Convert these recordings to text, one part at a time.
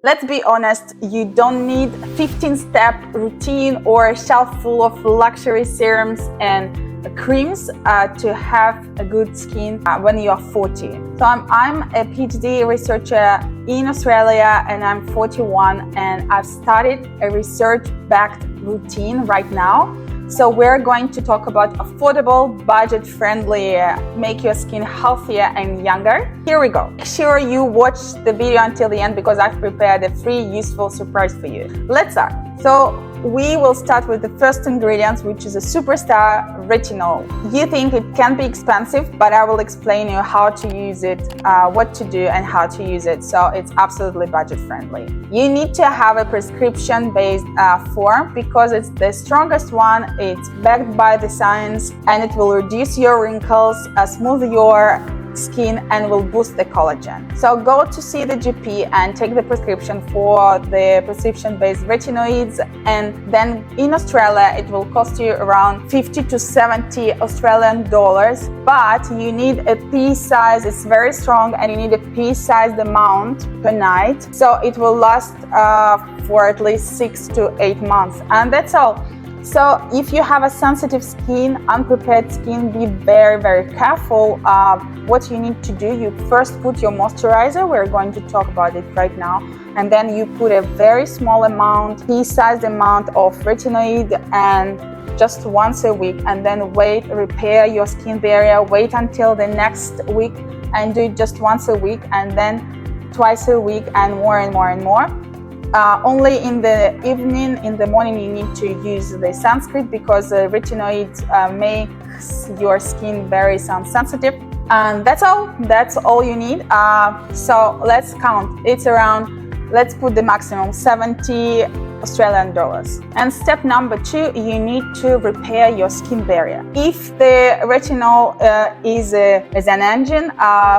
Let's be honest, you don't need a 15-step routine or a shelf full of luxury serums and creams to have a good skin when you are 40. So I'm a PhD researcher in Australia and I'm 41 and I've started a research-backed routine right now. So we're going to talk about affordable, budget-friendly, make your skin healthier and younger. Here we go. Make sure you watch the video until the end because I've prepared a free, useful surprise for you. Let's start. So we will start with the first ingredient, which is a superstar, retinol. You think it can be expensive, but I will explain you how to use it, what to do and how to use it. So it's absolutely budget friendly. You need to have a prescription-based form because it's the strongest one. It's backed by the science and it will reduce your wrinkles, smooth your skin and will boost the collagen. So go to see the GP and take the prescription for the prescription-based retinoids, and then in Australia it will cost you around 50 to 70 Australian dollars, but you need a pea size. It's very strong and you need a pea-sized amount per night, so it will last for at least 6 to 8 months, and that's all. So if you have a sensitive skin, unprepared skin, be very, very careful. What you need to do, you first put your moisturizer, we're going to talk about it right now, and then you put a very small amount, pea-sized amount of retinoid and just once a week, and then wait, repair your skin barrier, wait until the next week and do it just once a week and then twice a week and more and more and more. Only in the evening, in the morning, you need to use the sunscreen because the retinoid makes your skin very sun sensitive. And that's all you need. So let's count. It's around, let's put the maximum 70 Australian dollars. And step number 2, you need to repair your skin barrier. If the retinol is an engine,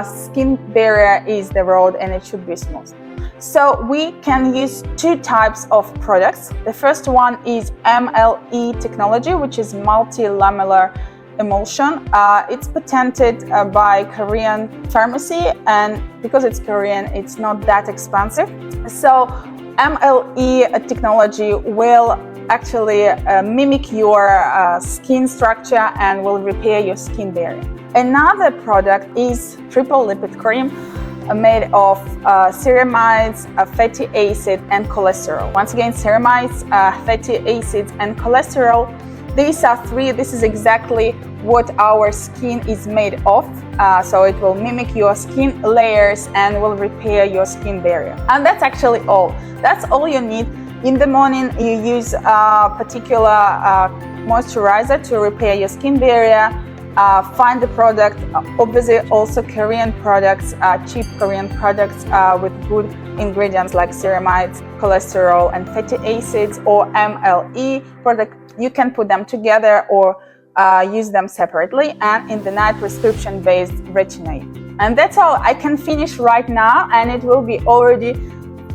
skin barrier is the road and it should be smooth. So we can use 2 types of products. The first one is MLE technology, which is multi-lamellar emulsion. It's patented by Korean pharmacy, and because it's Korean, it's not that expensive. So MLE technology will actually mimic your skin structure and will repair your skin barrier. Another product is triple lipid cream, made of ceramides, fatty acid and cholesterol. Once again, ceramides, fatty acids and cholesterol. These are 3. This is exactly what our skin is made of. So it will mimic your skin layers and will repair your skin barrier. And that's actually all. That's all you need. In the morning, you use a particular moisturizer to repair your skin barrier. Find the product, obviously also Korean products, cheap Korean products with good ingredients like ceramides, cholesterol and fatty acids, or MLE product. You can put them together or use them separately, and in the night prescription-based retinoid. And that's all. I can finish right now and it will be already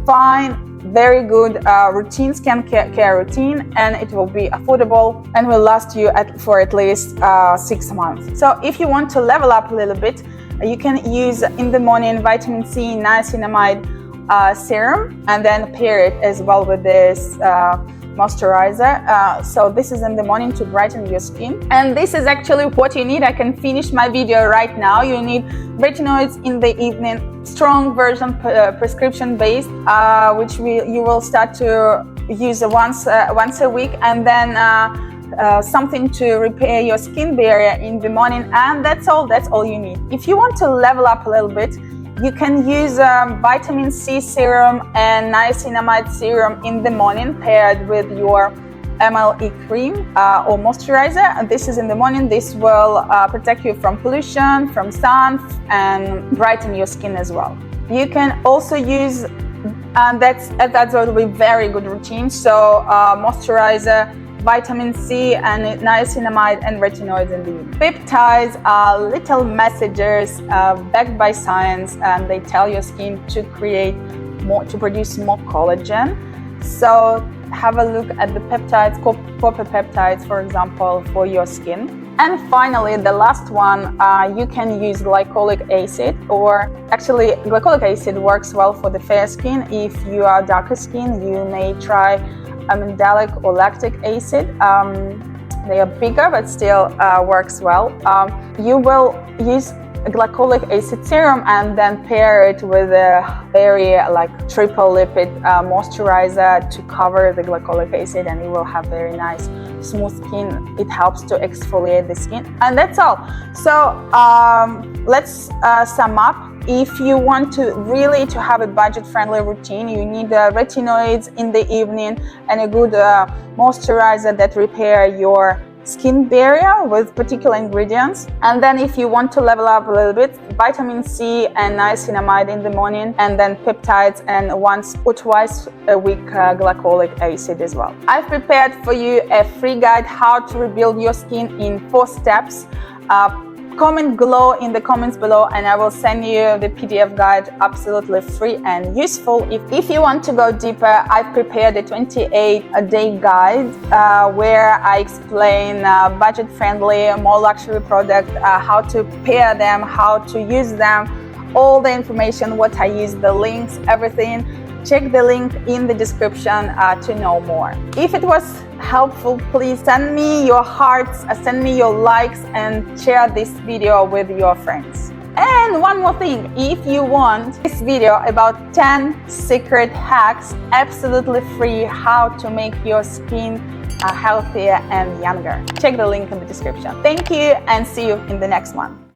fine. Very good routine, skincare routine, and it will be affordable and will last you for at least 6 months. So if you want to level up a little bit, you can use in the morning vitamin C niacinamide serum and then pair it as well with this moisturizer. So this is in the morning to brighten your skin, and this is actually what you need. I can finish my video right now. You need retinoids in the evening, strong version, prescription based, which you will start to use once a week, and then something to repair your skin barrier in the morning, and that's all you need. If you want to level up a little bit, you can use vitamin C serum and niacinamide serum in the morning paired with your MLE cream or moisturizer. And this is in the morning. This will protect you from pollution, from sun, and brighten your skin as well. You can also use, and that's will be very good routine. So moisturizer, vitamin C and niacinamide and retinoids in the evening. Peptides are little messengers backed by science, and they tell your skin to produce more collagen. So have a look at the peptides, copper peptides, for example, for your skin. And finally, the last one, you can use glycolic acid, or actually glycolic acid works well for the fair skin. If you are darker skin, you may try amygdalic or lactic acid. They are bigger, but still works well. You will use a glycolic acid serum and then pair it with a very triple lipid moisturizer to cover the glycolic acid, and you will have very nice smooth skin. It helps to exfoliate the skin, and that's all. So let's sum up. If you want to really have a budget-friendly routine, you need retinoids in the evening and a good moisturizer that repair your skin barrier with particular ingredients. And then if you want to level up a little bit, vitamin C and niacinamide in the morning, and then peptides, and once or twice a week glycolic acid as well. I've prepared for you a free guide how to rebuild your skin in 4 steps. Comment below in the comments below, and I will send you the PDF guide absolutely free and useful. If you want to go deeper, I've prepared a 28-day guide where I explain budget-friendly, more luxury product, how to pair them, how to use them, all the information, what I use, the links, everything. Check the link in the description to know more. If it was helpful, please send me your hearts, send me your likes, and share this video with your friends. And one more thing, if you want this video about 10 secret hacks, absolutely free, how to make your skin healthier and younger, check the link in the description. Thank you, and see you in the next one.